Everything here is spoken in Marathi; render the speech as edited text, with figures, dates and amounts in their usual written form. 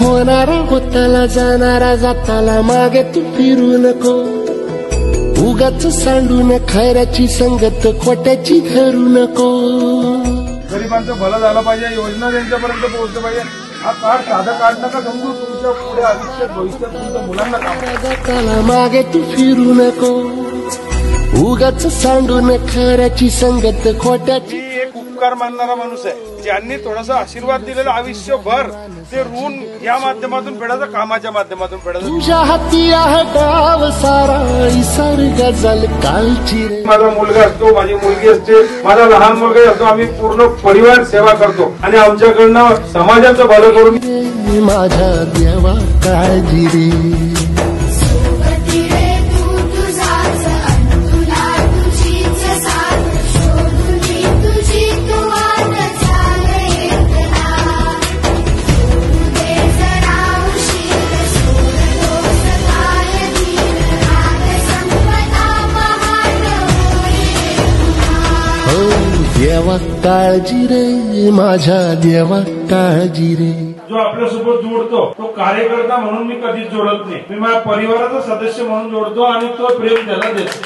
होणारा होताला जाणारा जाताला मागे तू फिरू नको. उगाच सांडून खैराची संगत खोट्याची धरू नको. गरिबांचं भलं झालं पाहिजे, योजना त्यांच्यापर्यंत पोहोचलं पाहिजे. हा कार्ड साधा कार्ड नका समजू, तुमच्या पुढे आयुष्यात भविष्यात तुमच्या मुलांना काम. जाताला मागे तू फिरू नको. उगाच सांडून खऱ्याची संगत खोट्याची. एक उपकार मानणारा माणूस आहे, ज्यांनी थोडासा आशीर्वाद दिलेला आयुष्यभर ते ऋण या माध्यमातून फेडायचं, कामाच्या माध्यमातून फेडायचं. तुझ्या हाती आहे डाव सारा इसर गजल कालची रे. माझा मुलगा असतो, माझी मुलगी असते, माझा लहान मुलगा असतो, आम्ही पूर्ण परिवार सेवा करतो आणि आमच्याकडनं समाजाचं भलं करून. माझ्या देवा काळजी रे. देवा काळजी रे, माझ्या देवा काळजी रे. जो आपल्यासोबत जोडतो तो कार्यकर्ता म्हणून मी कधीच जोडत नाही, मी माझ्या परिवाराचा सदस्य म्हणून जोडतो आणि तो प्रेम त्याला देतो.